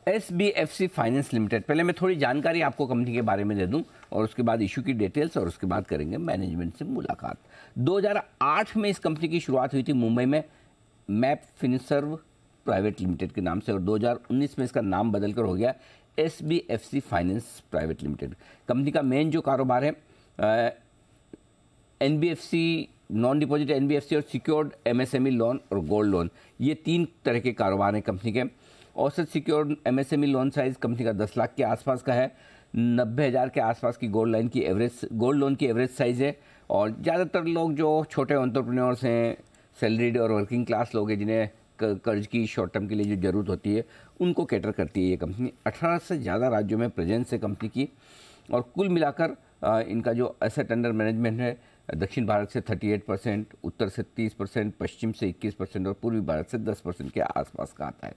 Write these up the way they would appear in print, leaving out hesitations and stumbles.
SBFC finance limited, पहले मैं थोड़ी जानकारी आपको कंपनी के बारे में दे दूं और उसके बाद इशू की डिटेल्स और उसके बाद करेंगे मैनेजमेंट से मुलाकात। 2008 में इस कंपनी की शुरुआत हुई थी मुंबई में मैप फिनसर्व प्राइवेट लिमिटेड के नाम से, और 2019 में इसका नाम बदलकर हो गया SBFC finance private limited. Company का मेन जो कारोबार है NBFC, नॉन डिपॉजिट NBFC और सिक्योर्ड MSME लोन और गोल्ड लोन, ये 3 तरह के कारोबार हैं कंपनी के। औसत secured MSME loan size company का 10 लाख के आसपास का है, 90,000 के आसपास की गोल्ड लोन की एवरेज साइज़ है। और ज़्यादातर लोग जो छोटे एंटरप्रेन्योर्स हैं, सैलरीड और वर्किंग क्लास लोग हैं, जिन्हें कर्ज की शॉर्ट टर्म के लिए जो ज़रूरत होती है, उनको कैटर करती है ये कंपनी। 18 से ज़्यादा राज्यों में प्रेजेंस है कंपनी की, और कुल मिलाकर इनका जो एसेट अंडर मैनेजमेंट है दक्षिण भारत से 38%, उत्तर से 30%, पश्चिम से 21% और पूर्वी भारत से 10% के आसपास का आता है।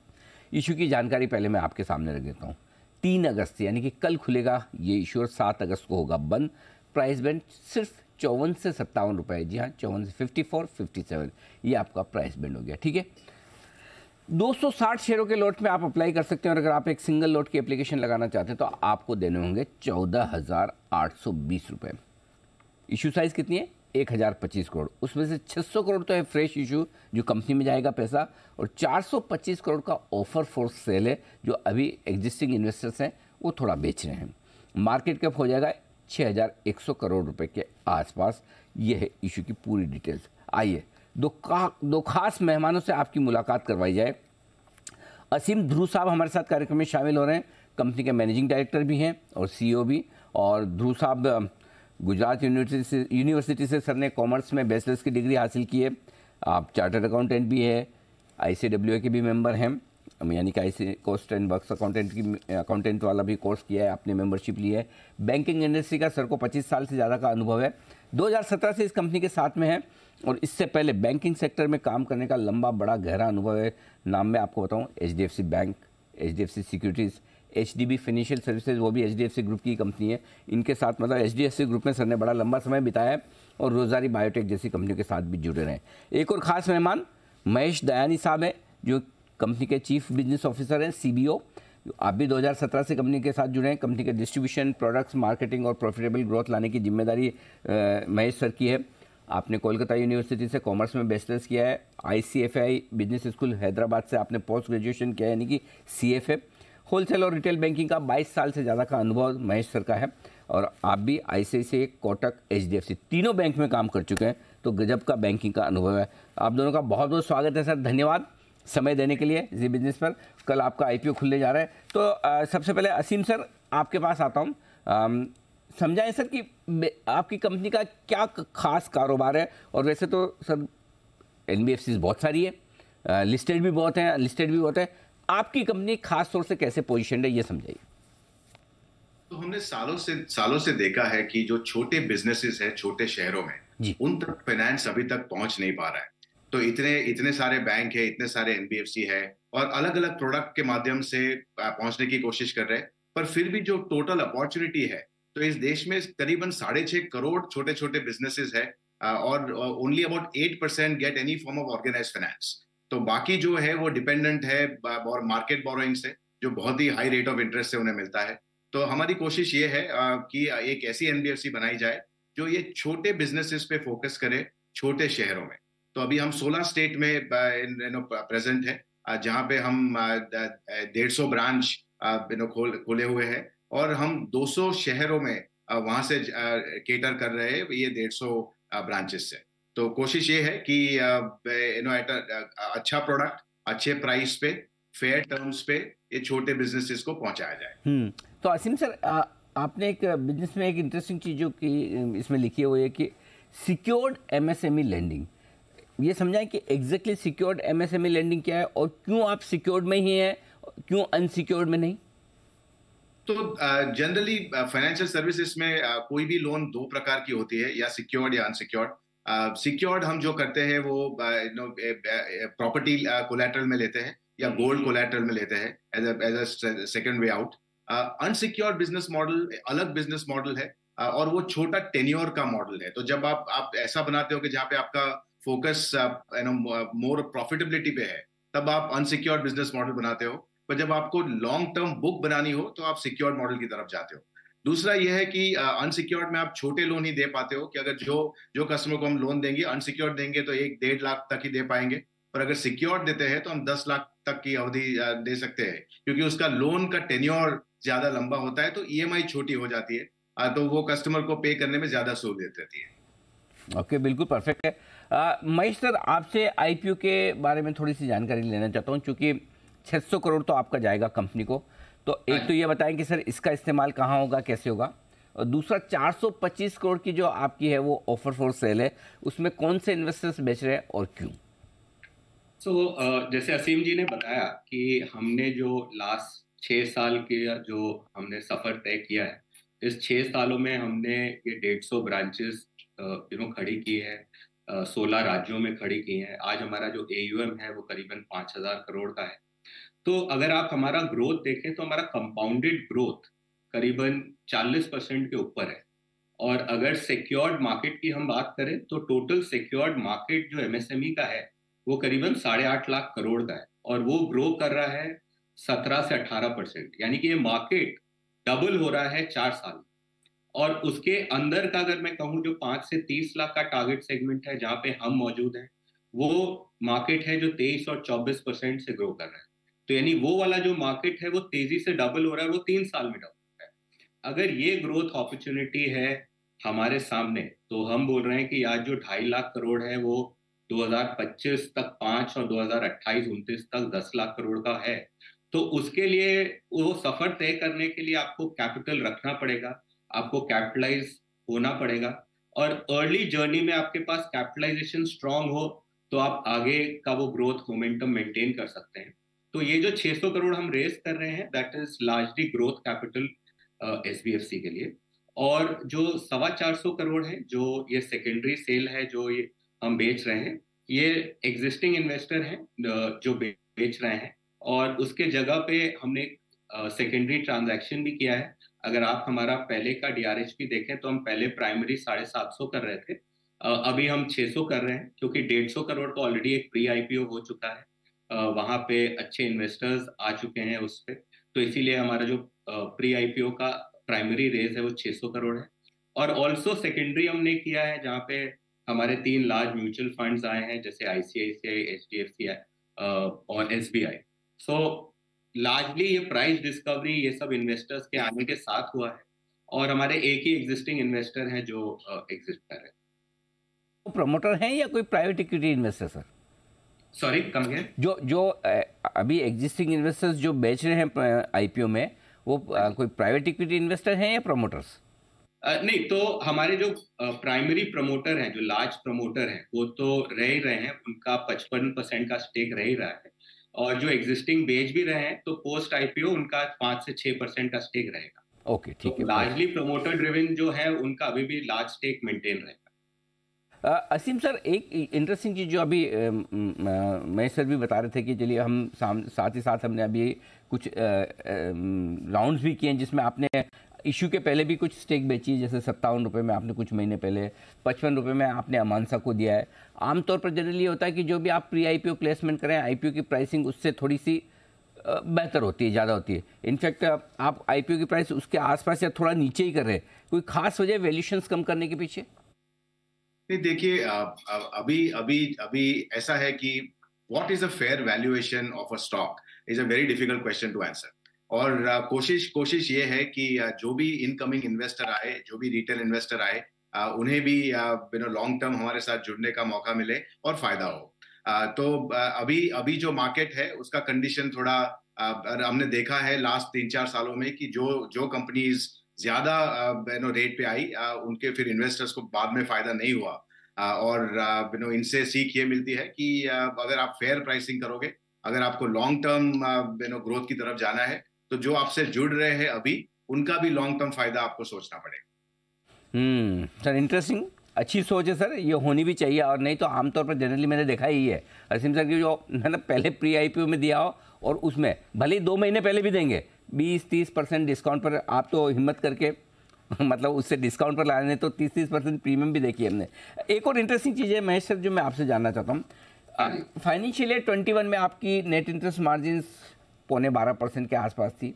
इशू की जानकारी पहले मैं आपके सामने रख देता हूँ। 3 अगस्त यानी कि कल खुलेगा ये इशू और 7 अगस्त को होगा बंद। प्राइस बैंड सिर्फ 54 से 57 रुपये, जी हाँ 54 से 54, 57, ये आपका प्राइस बैंड हो गया। ठीक है, 260 शेयरों के लॉट में आप अप्लाई कर सकते हैं, और अगर आप एक सिंगल लॉट की एप्लीकेशन लगाना चाहते हैं तो आपको देने होंगे 14,820 रुपये। इशू साइज़ कितनी है? 1,025 करोड़। उसमें से 600 करोड़ तो है फ्रेश इशू जो कंपनी में जाएगा पैसा, और 425 करोड़ का ऑफर फॉर सेल है जो अभी एग्जिस्टिंग इन्वेस्टर्स हैं वो थोड़ा बेच रहे हैं। मार्केट कैप हो जाएगा 6,100 करोड़ रुपए के आसपास। ये है इशू की पूरी डिटेल्स। आइए दो खास मेहमानों से आपकी मुलाकात करवाई जाए। असीम ध्रुव साहब हमारे साथ कार्यक्रम में शामिल हो रहे हैं, कंपनी के मैनेजिंग डायरेक्टर भी हैं और CEO भी। और ध्रुव साहब गुजरात यूनिवर्सिटी से सर ने कॉमर्स में बैचलर्स की डिग्री हासिल की है। आप चार्टर्ड अकाउंटेंट भी है, ICWA के भी मेंबर हैं, यानी कि IC cost and works accountant वाला भी कोर्स किया है, आपने मेंबरशिप ली है। बैंकिंग इंडस्ट्री का सर को 25 साल से ज़्यादा का अनुभव है, 2017 से इस कंपनी के साथ में है, और इससे पहले बैंकिंग सेक्टर में काम करने का लंबा बड़ा गहरा अनुभव है। नाम मैं आपको बताऊँ, HDFC bank, HDFC securities, HDB financial services, वो भी HDFC ग्रुप की कंपनी है। इनके साथ मतलब HDFC ग्रुप में सर ने बड़ा लंबा समय बिताया है, और रोजारी बायोटेक जैसी कंपनियों के साथ भी जुड़े रहे। एक और ख़ास मेहमान महेश दयानी साहब हैं, जो कंपनी के चीफ बिजनेस ऑफिसर हैं, CBO। आप भी 2017 से कंपनी के साथ जुड़े हैं। कंपनी के डिस्ट्रीब्यूशन, प्रोडक्ट्स, मार्केटिंग और प्रॉफिटेबल ग्रोथ लाने की जिम्मेदारी महेश सर की है। आपने कोलकाता यूनिवर्सिटी से कॉमर्स में बैचलर्स किया है, ICFI बिजनेस स्कूल हैदराबाद से आपने पोस्ट ग्रेजुएशन किया है, यानी कि CFA। होलसेल और रिटेल बैंकिंग का 22 साल से ज़्यादा का अनुभव महेश सर का है, और आप भी ICICI, कोटक, HDFC तीनों बैंक में काम कर चुके हैं, तो गजब का बैंकिंग का अनुभव है। आप दोनों का बहुत बहुत स्वागत है सर, धन्यवाद समय देने के लिए जी बिजनेस पर। कल आपका IPO खुलने जा रहा है, तो सबसे पहले असीम सर आपके पास आता हूँ। समझाएं सर कि आपकी कंपनी का क्या खास कारोबार है, और वैसे तो सर NBFCs बहुत सारी है, लिस्टेड भी बहुत हैं, अनलिस्टेड भी बहुत है, आपकी कंपनी खास तौर से कैसे पोजीशन है ये समझाइए। तो हमने सालों से देखा है कि जो छोटे बिजनेसेस है छोटे शहरों में, उन तक फाइनेंस अभी तक पहुंच नहीं पा रहा है। तो इतने सारे बैंक है, इतने सारे NBFC है, और अलग अलग प्रोडक्ट के माध्यम से पहुंचने की कोशिश कर रहे हैं, पर फिर भी जो टोटल अपॉर्चुनिटी है, तो इस देश में करीबन 6.5 करोड़ छोटे छोटे बिजनेसेस है, और only about 8% get any form of organised finance. तो बाकी जो है वो डिपेंडेंट है और मार्केट बोरोइंग से, जो बहुत ही हाई रेट ऑफ इंटरेस्ट से उन्हें मिलता है। तो हमारी कोशिश ये है कि एक ऐसी NBFC बनाई जाए जो ये छोटे बिजनेसेस पे फोकस करे छोटे शहरों में। तो अभी हम 16 स्टेट में प्रेजेंट है, जहाँ पे हम 150 ब्रांच खोले हुए हैं, और हम 200 शहरों में वहां से केटर कर रहे हैं ये 150 ब्रांचेस से। तो कोशिश ये है कि अच्छा प्रोडक्ट अच्छे प्राइस पे फेयर टर्म्स पे ये छोटे बिजनेसेस को पहुंचाया जाए। तो असीम सर आपने एक बिजनेस में एक इंटरेस्टिंग चीज जो कि इसमें लिखी हुई है कि सिक्योर्ड MSME लैंडिंग, ये समझाएं कि एग्जैक्टली सिक्योर्ड MSME लैंडिंग क्या है, और क्यों आप सिक्योर्ड में ही हैं, क्यों अनसिक्योर्ड में नहीं? तो जनरली फाइनेंशियल सर्विसेज में कोई भी लोन 2 प्रकार की होती है, या सिक्योर्ड या अनसिक्योर्ड। सिक्योर्ड हम जो करते हैं वो प्रॉपर्टी कोलैटरल में लेते हैं, या गोल्ड कोलैटरल में लेते हैं as a second way out. Unsecured business model अलग बिजनेस मॉडल है, और वो छोटा टेन्योर का मॉडल है। तो जब आप ऐसा बनाते हो कि जहाँ पे आपका फोकस मोर प्रॉफिटेबिलिटी पे है, तब आप अनसिक्योर्ड बिजनेस मॉडल बनाते हो। पर जब आपको लॉन्ग टर्म बुक बनानी हो तो आप सिक्योर्ड मॉडल की तरफ जाते हो। दूसरा यह है कि अनसिक्योर्ड में आप छोटे लोन ही दे पाते हो, कि अगर जो जो कस्टमर को हम लोन देंगे, अनसिक्योर्ड देंगे तो 1-1.5 लाख तक ही दे पाएंगे, पर अगर सिक्योर्ड देते हैं तो हम 10 लाख तक की अवधि दे सकते हैं, क्योंकि उसका लोन का टेन्योर ज्यादा लंबा होता है, तो ईएमआई छोटी हो जाती है, तो वो कस्टमर को पे करने में ज्यादा सहूलियत रहती है। ओके, बिल्कुल परफेक्ट है। महेश सर, आपसे आईपीओ के बारे में थोड़ी सी जानकारी लेना चाहता हूँ, क्योंकि 600 करोड़ तो आपका जाएगा कंपनी को, तो एक तो ये बताएं कि सर इसका इस्तेमाल कहाँ होगा, कैसे होगा, और दूसरा 425 करोड़ की जो आपकी है वो ऑफर फॉर सेल है, उसमें कौन से इन्वेस्टर्स बेच रहे हैं और क्यों? जैसे असीम जी ने बताया कि हमने जो लास्ट 6 साल के जो हमने सफर तय किया है, इस 6 सालों में हमने ये 150 ब्रांचेस खड़ी की है, 16 राज्यों में खड़ी की है। आज हमारा जो एयूएम है वो करीबन 5,000 करोड़ का है। तो अगर आप हमारा ग्रोथ देखें तो हमारा कंपाउंडेड ग्रोथ करीबन 40% के ऊपर है। और अगर सिक्योर्ड मार्केट की हम बात करें तो टोटल सिक्योर्ड मार्केट जो एमएसएमई का है वो करीबन 8.5 लाख करोड़ का है, और वो ग्रो कर रहा है 17 से 18%। यानी कि ये मार्केट डबल हो रहा है 4 साल। और उसके अंदर का अगर मैं कहूँ, जो 5 से 30 लाख का टारगेट सेगमेंट है जहाँ पे हम मौजूद हैं, वो मार्केट है जो 23 और 24% से ग्रो कर रहा है। तो यानी वो वाला जो मार्केट है वो तेजी से डबल हो रहा है, वो 3 साल में डबल हो रहा है। अगर ये ग्रोथ अपॉर्चुनिटी है हमारे सामने, तो हम बोल रहे हैं कि आज जो 2.5 लाख करोड़ है वो 2025 तक 5 और 2028-29 तक 10 लाख करोड़ का है। तो उसके लिए वो सफर तय करने के लिए आपको कैपिटल रखना पड़ेगा, आपको कैपिटलाइज होना पड़ेगा, और अर्ली जर्नी में आपके पास कैपिटलाइजेशन स्ट्रांग हो तो आप आगे का वो ग्रोथ मोमेंटम मेंटेन कर सकते हैं। तो ये जो 600 करोड़ हम रेस कर रहे हैं, that is largely growth capital SBFC के लिए। और जो 425 करोड़ है जो ये सेकेंडरी सेल है जो ये हम बेच रहे हैं, ये एग्जिस्टिंग इन्वेस्टर हैं जो बेच रहे हैं, और उसके जगह पे हमने सेकेंडरी ट्रांजैक्शन भी किया है। अगर आप हमारा पहले का डीआरएचपी देखें तो हम पहले प्राइमरी 750 कर रहे थे, अभी हम 600 कर रहे हैं, क्योंकि 150 करोड़ का ऑलरेडी एक प्री आईपीओ हो चुका है, वहां पे अच्छे इन्वेस्टर्स आ चुके हैं उस पे। तो इसीलिए हमारा जो प्री आईपीओ का प्राइमरी रेज है वो 600 करोड़ है। और ऑल्सो सेकेंडरी हमने किया है जहाँ पे हमारे 3 लार्ज म्यूचुअल फंड्स आए हैं, जैसे आईसीआईसीआई, एचडीएफसी और एसबीआई। सो लार्जली ये प्राइस डिस्कवरी ये सब इन्वेस्टर्स के आने के साथ हुआ है, और हमारे एक ही एग्जिस्टिंग इन्वेस्टर है जो एग्जिस्ट कर रहे हैं। वो प्रमोटर हैं या कोई private equity investor sir? Sorry, come again. जो अभी एग्जिस्टिंग इन्वेस्टर्स जो बेच रहे हैं आईपीओ में, वो कोई प्राइवेट इक्विटी इन्वेस्टर हैं या प्रमोटर्स? नहीं, तो हमारे जो प्राइमरी प्रमोटर हैं, जो लार्ज प्रमोटर हैं, वो तो रह ही रहे हैं, उनका 55% का स्टेक रह ही रहा है। और जो एग्जिस्टिंग बेच भी रहे हैं तो पोस्ट आईपीओ उनका 5 से 6% का स्टेक रहेगा। ओके, ठीक है। लार्जली प्रमोटर ड्रिवन जो है उनका अभी भी लार्ज स्टेक मेंटेन रहेगा। असीम सर, एक इंटरेस्टिंग चीज़ जो अभी महेश सर भी बता रहे थे कि चलिए हम साथ ही साथ हमने अभी कुछ राउंड्स भी किए हैं जिसमें आपने इशू के पहले भी कुछ स्टेक बेची है, जैसे 57 रुपये में आपने कुछ महीने पहले, 55 रुपये में आपने अमानसा को दिया है। आमतौर पर जनरली होता है कि जो भी आप प्री आईपीओ प्लेसमेंट करें, आईपीओ की प्राइसिंग उससे थोड़ी सी बेहतर होती है, ज़्यादा होती है। इनफैक्ट आप आईपीओ की प्राइस उसके आसपास या थोड़ा नीचे ही कर रहे हैं, कोई खास वजह वैल्यूशंस कम करने के पीछे? नहीं, देखिए, अभी अभी अभी ऐसा है कि what is a fair valuation of a stock is a very difficult question to answer. और कोशिश ये है कि जो भी इनकमिंग इन्वेस्टर आए, जो भी रिटेल इन्वेस्टर आए, उन्हें भी लॉन्ग टर्म हमारे साथ जुड़ने का मौका मिले और फायदा हो। तो अभी जो मार्केट है उसका कंडीशन थोड़ा हमने देखा है लास्ट 3-4 सालों में कि जो कंपनीज ज्यादा रेट पे आई, उनके फिर इन्वेस्टर्स को बाद में फायदा नहीं हुआ। और इनसे सीख ये मिलती है कि अगर आप फेयर प्राइसिंग करोगे, अगर आपको लॉन्ग टर्म ग्रोथ की तरफ जाना है, तो जो आपसे जुड़ रहे हैं अभी, उनका भी लॉन्ग टर्म फायदा आपको सोचना पड़ेगा। सर, इंटरेस्टिंग, अच्छी सोच है सर, ये होनी भी चाहिए। और नहीं तो आमतौर पर जनरली मैंने देखा ही है असीम सर की, जो मतलब पहले प्री आईपीओ में दिया हो और उसमें भले ही 2 महीने पहले भी देंगे 20-30% डिस्काउंट पर, आप तो हिम्मत करके मतलब उससे डिस्काउंट पर लाने, तो 30% प्रीमियम भी देखी हमने। एक और इंटरेस्टिंग चीज़ है महेश सर जो मैं आपसे जानना चाहता हूँ, फाइनेंशियल ईयर 21 में आपकी नेट इंटरेस्ट मार्जिन 11.25% के आसपास थी,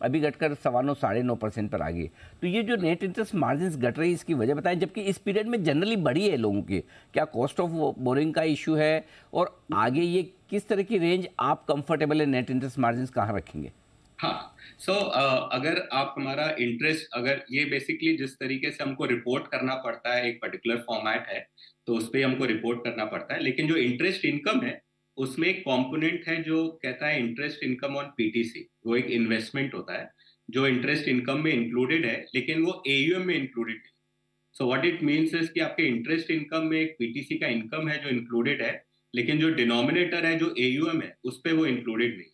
अभी घटकर 9.25 9.5% पर आ गई। तो ये जो नेट इंटरेस्ट मार्जिन घट रही है, इसकी वजह बताएं, जबकि इस पीरियड में जनरली बढ़ी है लोगों की। क्या कॉस्ट ऑफ बोरिंग का इशू है, और आगे ये किस तरह की रेंज आप कंफर्टेबल है, नेट इंटरेस्ट मार्जिन कहाँ रखेंगे? हाँ, अगर आप हमारा इंटरेस्ट, अगर ये बेसिकली जिस तरीके से हमको रिपोर्ट करना पड़ता है, एक पर्टिकुलर फॉर्मेट है, तो उस पर हमको रिपोर्ट करना पड़ता है। लेकिन जो इंटरेस्ट इनकम है, उसमें एक कॉम्पोनेंट है जो कहता है इंटरेस्ट इनकम ऑन पीटीसी। वो एक इन्वेस्टमेंट होता है जो इंटरेस्ट इनकम में इंक्लूडेड है, लेकिन वो एयूएम में इंक्लूडेड नहीं। So what it means is कि आपके इंटरेस्ट इनकम में एक पीटीसी का इनकम है जो इंक्लूडेड है, लेकिन जो डिनोमिनेटर है, जो एयूएम है, उस पर वो इंक्लूडेड नहीं।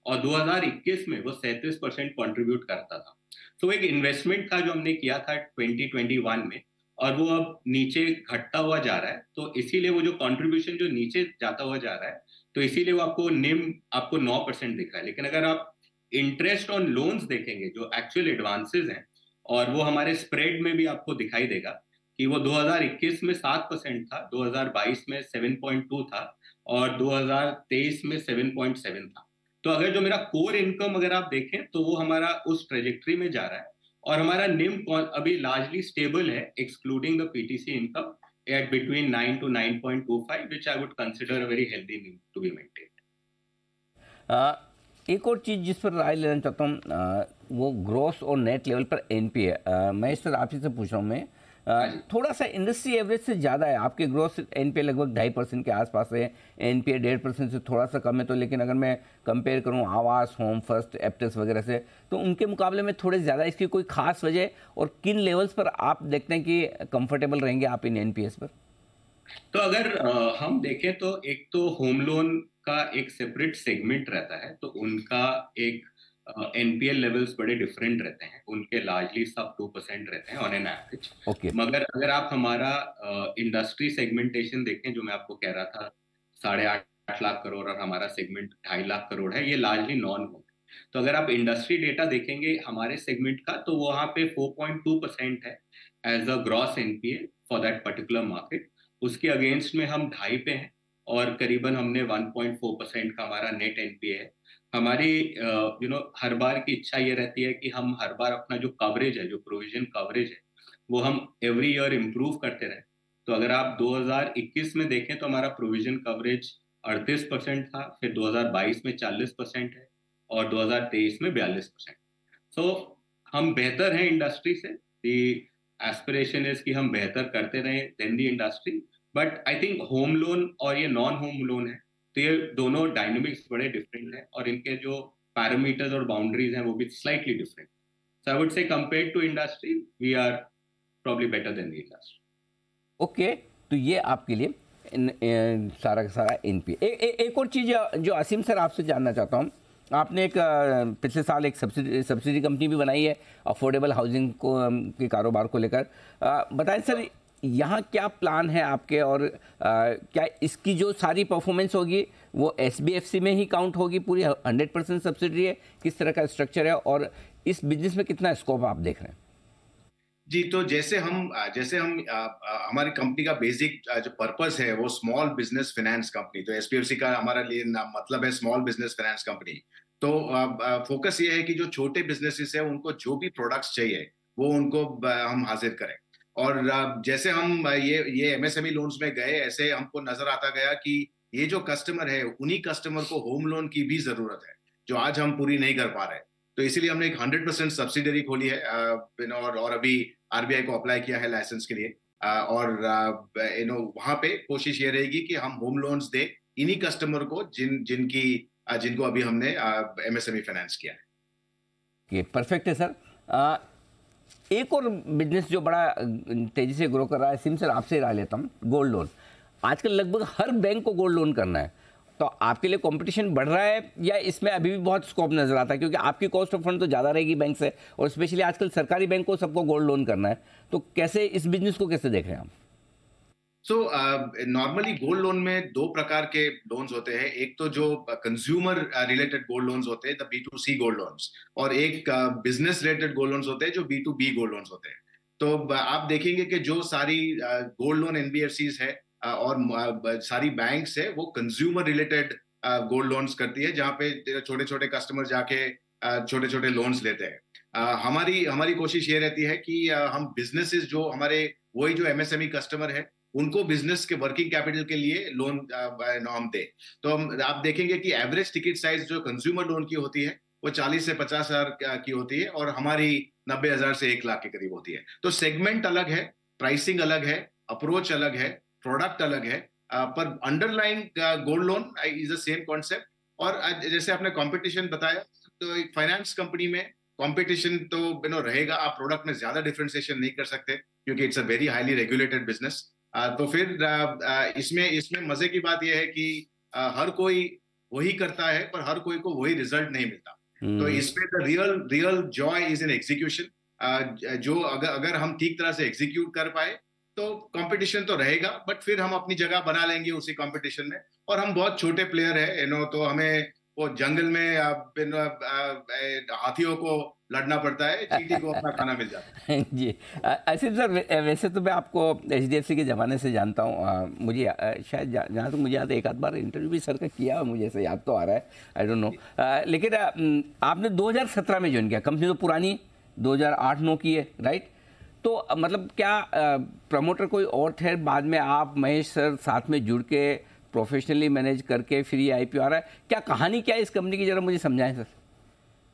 और 2021 में वो 37% कॉन्ट्रीब्यूट करता था। तो एक इन्वेस्टमेंट था जो हमने किया था 2021 में, और वो अब नीचे घटता हुआ जा रहा है। तो इसीलिए वो जो कॉन्ट्रीब्यूशन जो नीचे जाता हुआ जा रहा है, तो इसीलिए वो आपको निम आपको 9% दिख रहा है। लेकिन अगर आप इंटरेस्ट ऑन लोन्स देखेंगे, जो एक्चुअल एडवांसेस हैं, और वो हमारे स्प्रेड में भी आपको दिखाई देगा कि वो 2021 में 7% था, 2022 में 7.2 था, और 2023 में 7.7 था। तो अगर जो मेरा कोर इनकम अगर आप देखें, तो वो हमारा उस ट्रेजेक्ट्री में जा रहा है, और हमारा निम अभी लार्जली स्टेबल है, excluding the PTC income, at between 9 to 9.25, which I would consider a very healthy NIM to be maintained. एक और चीज़ जिस पर राय लेना चाहता हूँ, वो ग्रॉस और नेट लेवल पर एनपीए। मैं इस तरह आप ही से पूछ रहा हूँ, मैं थोड़ा सा इंडस्ट्री एवरेज से ज़्यादा है। आपके ग्रोथ एनपीए लगभग 2.5% के आसपास है, एनपीए 1.5% से थोड़ा सा कम है। तो लेकिन अगर मैं कंपेयर करूं आवास, होम फर्स्ट, एप्टेस वगैरह से, तो उनके मुकाबले में थोड़े ज़्यादा। इसकी कोई खास वजह, और किन लेवल्स पर आप देखते हैं कि कंफर्टेबल रहेंगे आप इन एनपीएस पर? तो अगर हम देखें, तो एक तो होम लोन का एक सेपरेट सेगमेंट रहता है, तो उनका एक एनपीएल लेवल्स बड़े डिफरेंट रहते हैं। उनके लार्जली सब 2% रहते हैं ऑन एन एवरेज। ओके। मगर अगर आप हमारा इंडस्ट्री सेगमेंटेशन देखें, जो मैं आपको कह रहा था 8.5 लाख करोड़ और हमारा सेगमेंट 2.5 लाख करोड़ है, ये लार्जली नॉन होम। तो अगर आप इंडस्ट्री डेटा देखेंगे हमारे सेगमेंट का, तो वहां पे 4.2% है as a gross NPA for that particular market. उसके अगेंस्ट में हम 2.5 पे हैं, और करीबन हमने 1.4% का हमारा नेट एनपीए है। हमारी हर बार की इच्छा ये रहती है कि हम हर बार अपना जो कवरेज है, जो प्रोविजन कवरेज है, वो हम एवरी ईयर इम्प्रूव करते रहे। तो अगर आप 2021 में देखें, तो हमारा प्रोविजन कवरेज 38% था, फिर 2022 में 40% है, और 2023 में 42%। सो हम बेहतर हैं इंडस्ट्री से। दी एस्पिरेशन इज कि हम बेहतर करते रहें then the industry. But I think home loan और ये नॉन होम लोन है, तो ये दोनों डायनेमिक्स बड़े डिफरेंट हैं, और इनके जो पैरामीटर्स और बाउंड्रीज हैं वो भी slightly different. So I would say compared to industry, we are probably better than the industry. Okay, तो ये आपके लिए सारा का सारा एनपीए। एक और चीज़ जो असीम सर आपसे जानना चाहता हूँ, आपने एक पिछले साल एक सब्सिडी कंपनी भी बनाई है अफोर्डेबल हाउसिंग को के कारोबार को लेकर। बताएं सर, यहाँ क्या प्लान है आपके, और क्या इसकी जो सारी परफॉर्मेंस होगी वो एसबीएफसी में ही काउंट होगी, पूरी 100% सब्सिडी है, किस तरह का स्ट्रक्चर है, और इस बिजनेस में कितना स्कोप आप देख रहे हैं? जी, तो जैसे हम हमारी कंपनी का बेसिक जो पर्पस है वो स्मॉल बिजनेस फाइनेंस कंपनी, तो एसपीएफसी का हमारा लिए मतलब है स्मॉल बिजनेस फाइनेंस कंपनी। तो फोकस ये है कि जो छोटे बिजनेसेस है उनको जो भी प्रोडक्ट्स चाहिए वो उनको हम हाजिर करें। और जैसे हम ये एमएसएमई लोन्स में गए, ऐसे हमको नजर आता गया कि ये जो कस्टमर है उन्हीं कस्टमर को होम लोन की भी जरूरत है, जो आज हम पूरी नहीं कर पा रहे। तो इसीलिए हमने एक 100% सब्सिडरी खोली है, और अभी आरबीआई को अप्लाई किया है लाइसेंस के लिए। और वहां पे कोशिश ये रहेगी कि हम होम लोन्स दे इन्हीं कस्टमर को जिनको अभी हमने एमएसएमई फाइनेंस किया है। परफेक्ट है सर। एक और बिजनेस जो बड़ा तेजी से ग्रो कर रहा है, सिम सर आपसे राय लेता हूँ, गोल्ड लोन। आजकल लगभग हर बैंक को गोल्ड लोन करना है, तो आपके लिए कंपटीशन बढ़ रहा है या इसमें अभी भी बहुत स्कोप नजर आता है? क्योंकि आपकी कॉस्ट ऑफ फंड तो ज़्यादा रहेगी बैंक से, और स्पेशली आजकल सरकारी बैंक को सबको गोल्ड लोन करना है, तो कैसे इस बिजनेस को कैसे देख रहे हैं आप? नॉर्मली गोल्ड लोन में दो प्रकार के लोन्स होते हैं। एक तो जो कंज्यूमर रिलेटेड गोल्ड लोन्स होते हैं, द B2C गोल्ड लोन्स, और एक बिजनेस रिलेटेड गोल्ड लोन्स होते हैं जो B2B गोल्ड लोन्स होते हैं। तो आप देखेंगे कि जो सारी गोल्ड लोन एनबीएफसीज है और सारी बैंक्स है वो कंज्यूमर रिलेटेड गोल्ड लोन्स करती है, जहाँ पे छोटे छोटे कस्टमर जाके छोटे छोटे लोन्स लेते हैं। हमारी कोशिश ये रहती है कि हम बिजनेसेस जो हमारे वही जो एमएसएमई कस्टमर है उनको बिजनेस के वर्किंग कैपिटल के लिए लोन हम दे। तो आप देखेंगे कि एवरेज टिकट साइज जो कंज्यूमर लोन की होती है वो 40 से 50 हजार की होती है और हमारी 90,000 से 1 लाख के करीब होती है। तो सेगमेंट अलग है, प्राइसिंग अलग है, अप्रोच अलग है, प्रोडक्ट अलग है, पर underline gold loan is the same concept. और जैसे आपने कंपटीशन बताया, तो एक फाइनेंस कंपनी में कंपटीशन तो रहेगा। आप प्रोडक्ट में ज्यादा डिफरेंशिएशन नहीं कर सकते क्योंकि it's a very highly regulated business. तो फिर इसमें मजे की बात यह है कि हर कोई वही करता है पर हर कोई को वही रिजल्ट नहीं मिलता। तो इसमें the real Joy is in execution. जो अगर हम ठीक तरह से एग्जीक्यूट कर पाए तो कंपटीशन तो रहेगा, बट फिर हम अपनी जगह बना लेंगे उसी कंपटीशन में। और हम बहुत छोटे प्लेयर है, तो हमें वो जंगल में हाथियों को लड़ना पड़ता है, चींटी को अपना खाना मिल जाता है। जी आसिफ सर, वैसे तो मैं आपको एचडीएफसी के ज़माने से जानता हूँ। मुझे शायद जहाँ तक मुझे याद है एक आध बार इंटरव्यू भी सर का किया, मुझे ऐसे याद तो आ रहा है, आई डोंट नो। लेकिन आपने 2017 में ज्वाइन किया, कंपनी तो पुरानी 2008-9 की है, राइट? तो मतलब क्या प्रमोटर कोई और थे, बाद में आप महेश सर साथ में जुड़ के प्रोफेशनली मैनेज करके फिर ये आईपीओ आ रहा है? क्या कहानी क्या है इस कंपनी की, जरा मुझे समझाएं सर।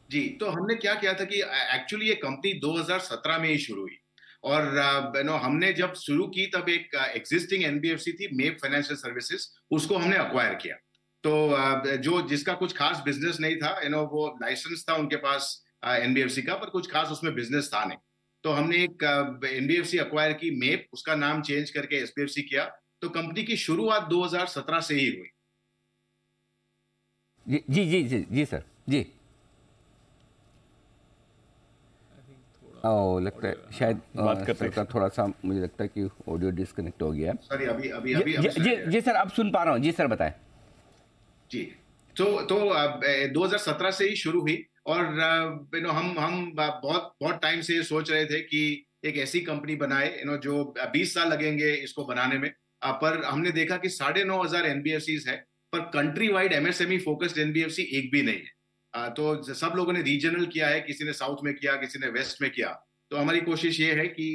जी, तो हमने क्या किया था कि एक्चुअली ये कंपनी 2017 में ही शुरू हुई और हमने जब शुरू की तब एक एग्जिस्टिंग एनबीएफसी थी, मेप फाइनेंशियल सर्विसेज, उसको हमने अक्वायर किया। तो जो जिसका कुछ खास बिजनेस नहीं था, वो लाइसेंस था उनके पास एनबीएफसी का, पर कुछ खास उसमें बिजनेस था नहीं। तो हमने एक एनबीएफसी अक्वायर की, मेप, उसका नाम चेंज करके एसबीएफसी किया। तो कंपनी की शुरुआत 2017 से ही हुई। जी जी जी जी सर जी। लगता है शायद सर का थोड़ा सा मुझे लगता है कि ऑडियो डिस्कनेक्ट हो गया है। सॉरी, अभी जी सर, अब सुन पा रहा हूँ जी सर, बताएं। जी, तो 2017 से ही शुरू हुई और हम बहुत टाइम से ये सोच रहे थे कि एक ऐसी कंपनी बनाए जो 20 साल लगेंगे इसको बनाने में। पर हमने देखा कि 9,500 एनबीएफसीज है, पर country wide MSME focused NBFC एक भी नहीं है। तो सब लोगों ने रीजनल किया है, किसी ने साउथ में किया, किसी ने वेस्ट में किया। तो हमारी कोशिश ये है कि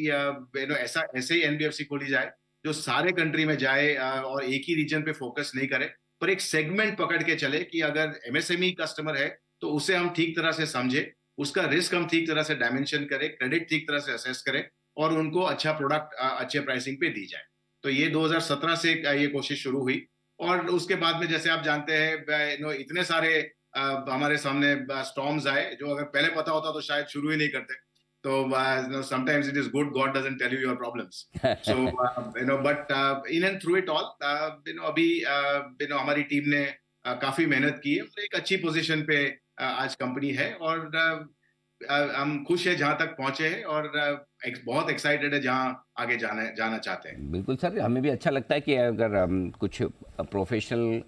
ऐसे ही एनबीएफसी खोली जाए जो सारे कंट्री में जाए और एक ही रीजन पे फोकस नहीं करे, पर एक सेगमेंट पकड़ के चले कि अगर एमएसएमई कस्टमर है तो उसे हम ठीक तरह से समझे, उसका रिस्क हम ठीक तरह से डायमेंशन करें, क्रेडिट ठीक तरह से असेस करें और उनको अच्छा प्रोडक्ट अच्छे प्राइसिंग पे दी जाए। तो ये 2017 से ये कोशिश शुरू हुई और उसके बाद में जैसे आप जानते हैं इतने सारे हमारे सामने स्टॉर्म्स आए जो अगर पहले पता होता तो शायद शुरू ही नहीं करते। तो sometimes it is good God doesn't tell you your problems. So but in and through it all अभी हमारी टीम ने काफी मेहनत की है और एक अच्छी पोजीशन पे आज कंपनी है और हम खुश है जहां तक पहुंचे हैं और बहुत एक्साइटेड है जहां आगे जाना चाहते हैं। बिल्कुल सर, हमें भी अच्छा लगता है कि अगर कुछ प्रोफेशनल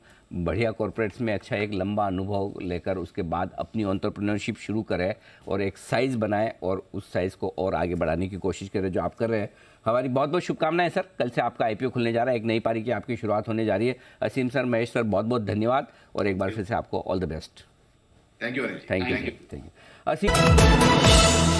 बढ़िया कॉर्पोरेट्स में अच्छा एक लंबा अनुभव लेकर उसके बाद अपनी एंटरप्रेन्योरशिप शुरू करें और एक साइज बनाएं और उस साइज को और आगे बढ़ाने की कोशिश करें जो आप कर रहे हैं। हमारी बहुत बहुत शुभकामनाएं सर, कल से आपका आईपीओ खुलने जा रहा है, एक नई पारी की आपकी शुरुआत होने जा रही है। असीम सर, महेश सर, बहुत बहुत धन्यवाद और एक बार फिर से आपको all the best. Thank you. Thank you. Asim